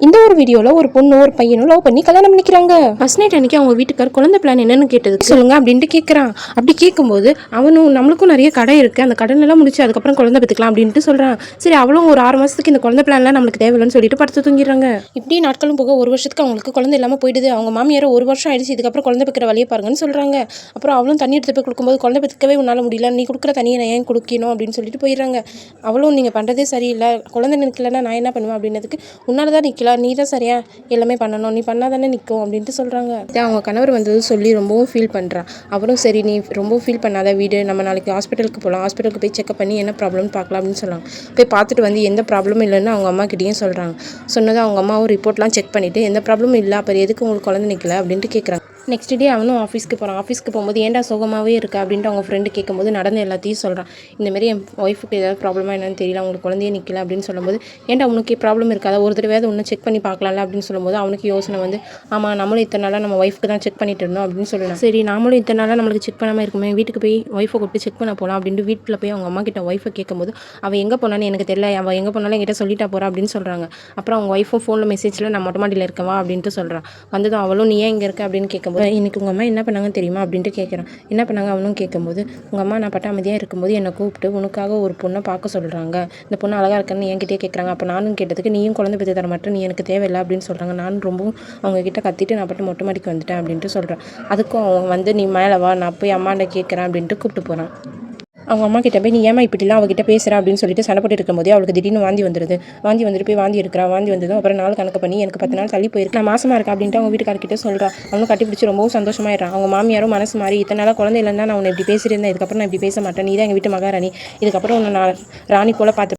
இந்த ஒரு வீடியோவில் ஒரு பொண்ணு ஒரு பையனும் லவ் பண்ணி கல்யாணம் பண்ணிக்கிறாங்க. ஃபர்ஸ்ட் நைட் அன்னைக்கு அவங்க வீட்டுக்கார் குழந்தை பிளான் என்னன்னு கேட்டதுக்கு சொல்லுங்க அப்படின்ட்டு கேட்குறான். அப்படி கேட்கும்போது அவனும் நம்மளுக்கும் நிறைய கடை இருக்குது, அந்த கடனெல்லாம் முடிச்சு அதுக்கப்புறம் குழந்தை பெற்றுக்கலாம் அப்படின்ட்டு சொல்கிறான். சரி அவளும் ஒரு 6 மாதத்துக்கு இந்த குழந்தை பிளான்லாம் நம்மளுக்கு தேவையில்லைன்னு சொல்லிட்டு படுத்து தூங்கிடுறாங்க. இப்படி நாட்களும் போக ஒரு வருஷத்துக்கு அவங்களுக்கு குழந்தை இல்லாமல் போயிடுது. அவங்க மாமியார் 1 வருஷம் ஆயிடுச்சு, இதுக்கப்புறம் குழந்தை பெற்கிற வழியை பாருங்கன்னு சொல்கிறாங்க. அப்புறம் அவளும் தண்ணி எடுத்து போய் கொடுக்கும்போது குழந்தை பெற்றுக்கவே உன்னால் முடியல, நீ கொடுக்குற தண்ணியை நான் ஏன் குடிக்கணும் அப்படின்னு சொல்லிட்டு போயிடுறாங்க. அவளும் நீங்கள் பண்ணுறதே சரியில்லை, குழந்தை நிற்கலன்னா நான் என்ன பண்ணுவேன் அப்படின்னதுக்கு உன்னால தான் நிற்கல, நீ தான் சரியா எல்லாமே பண்ணணும், நீ பண்ணாதானே நிற்கும் அப்படின்ட்டு சொல்கிறாங்க. அவங்க கணவர் வந்தது சொல்லி ரொம்பவும் ஃபீல் பண்ணுறான். அவரும் சரி நீ ரொம்ப ஃபீல் பண்ணாத, வீடு நம்ம நாளைக்கு ஹாஸ்பிட்டலுக்கு போகலாம், ஹாஸ்பிட்டலுக்கு போய் செக்அப் பண்ணி என்ன ப்ராப்ளம்னு பார்க்கலாம் அப்படின்னு சொல்கிறாங்க. போய் பார்த்துட்டு வந்து எந்த ப்ராப்ளமும் இல்லைன்னு அவங்க அம்மா கிட்டேயும் சொல்கிறாங்க. சொன்னது அவங்க அம்மாவும் ரிப்போர்ட்லாம் செக் பண்ணிவிட்டு எந்த ப்ராப்ளமும் இல்லை, அப்புறம் எதுக்கு உங்களுக்கு குழந்தை நிற்கல அப்படின்ட்டு கேட்குறாங்க. நெக்ஸ்ட் டே அவனும் ஆஃபீஸ்க்கு போகிறான். ஆஃபீஸ்க்கு போகும்போது ஏன்டா சோகமாகவே இருக்கா அப்படின்ட்டு அவங்க ஃப்ரெண்டு கேட்கும்போது நடந்த எல்லாத்தையும் சொல்கிறான். இந்தமாரி என் ஒய்ஃபுக்கு ஏதாவது ப்ராப்ளமாக என்னன்னு தெரியல, அவங்களுக்கு குழந்தையே நிற்கல அப்படின்னு சொல்லும்போது ஏன்டா உனக்கு ப்ராப்ளம் இருக்காதா, ஒரு தடவையாவது ஒன்று செக் பண்ணி பார்க்கலாம்ல அப்படின்னு சொல்லும்போது அவனுக்கு யோசனை வந்து ஆமாம் நம்மளும் இத்தனை நாளாக நம்ம ஒய்ஃப்க்கு தான் செக் பண்ணிட்டு இருந்தோம் அப்படின்னு சொல்லலாம். சரி நாமளும் இத்தனை நாளாக நம்மளுக்கு செக் பண்ணாமல் இருக்குமே, வீட்டுக்கு போய் ஒய்ஃபை கூப்பிட்டு செக் பண்ண போகலாம் அப்படின்ட்டு வீட்டில் போய் அவங்க அம்மா கிட்ட ஒய்ஃபை கேட்கும்போது அவள் எங்கே போனான்னு எனக்கு தெரியல, அவள் எங்கே போனாலும் என்கிட்ட சொல்லிட்டா போகிறா அப்படின்னு சொல்கிறாங்க. அப்புறம் அவங்க ஒய்ஃபும் ஃபோனில் மெசேஜில் நான் மொட்டை மாடியில் இருக்கவா அப்படின்ட்டு சொல்கிறான். வந்ததும் அவளும் நீ ஏன் இங்கே இருக்க அப்படின்னு கேட்கும்போது இன்னைக்கு உங்கள் அம்மா என்ன பண்ணாங்கன்னு தெரியுமா அப்படின்ட்டு கேட்குறான். என்ன பண்ணாங்க அவனும் கேட்கும்போது உங்கள் அம்மா நான் பட்டாமதியாக இருக்கும்போது என்னை கூப்பிட்டு உனக்காக ஒரு பொண்ணை பார்க்க சொல்கிறாங்க, இந்த பொண்ணு அழகாக இருக்குன்னு என்கிட்டயே கேட்குறாங்க. அப்போ நானும் கேட்டதுக்கு நீயும் குழந்தை பெற்று தர மாட்டேன், நீ எனக்கு தேவையில்லை அப்படின்னு சொல்கிறாங்க. நானும் ரொம்பவும் அவங்கக்கிட்ட கத்திட்டு நான் பட்டு மொட்டை மாடிக்கு வந்துட்டேன் அப்படின்ட்டு சொல்கிறேன். அதுக்கும் அவன் வந்து நீ மேலே வா, நான் போய் அம்மாண்ட கேட்குறேன் அப்படின்ட்டு கூப்பிட்டு போகிறான். அவங்க அம்மா கிட்ட போய் நீ ஏமா இப்படிலாம் அவகிட்ட பேசுகிறா அப்படின்னு சொல்லிட்டு சண்டை போட்டு இருக்கும்போதே அவளுக்கு திடீர்னு வாந்தி வந்துடுது. வாந்தி வந்துட்டு போய் வாந்தி எடுக்கிறா. வாந்தி வந்ததும் அப்புறம் நாள் கணக்கு பண்ணி எனக்கு 10 நாள் தள்ளி போயிருக்கு, நான் மாசமாக இருக்கேன் அப்படின்ட்டு அவங்க வீட்டுக்காரர்கிட்ட சொல்கிறா. அவனும் கட்டிப்பிடிச்சி ரொம்பவும் சந்தோஷமாயிடுறான். அவங்க மாமியாரும் மனசு மாறி இத்தனை நாளாக குழந்தை இல்லைன்னா நான் உன்னை இப்படி பேசியிருந்தேன், இதுக்கப்புறம் நான் இப்படி பேச மாட்டேன், நீ தான் எங்கள் வீட்டு மகாராணி, இதுக்கப்புறம் உன்னை நான் ராணி போல் பார்த்து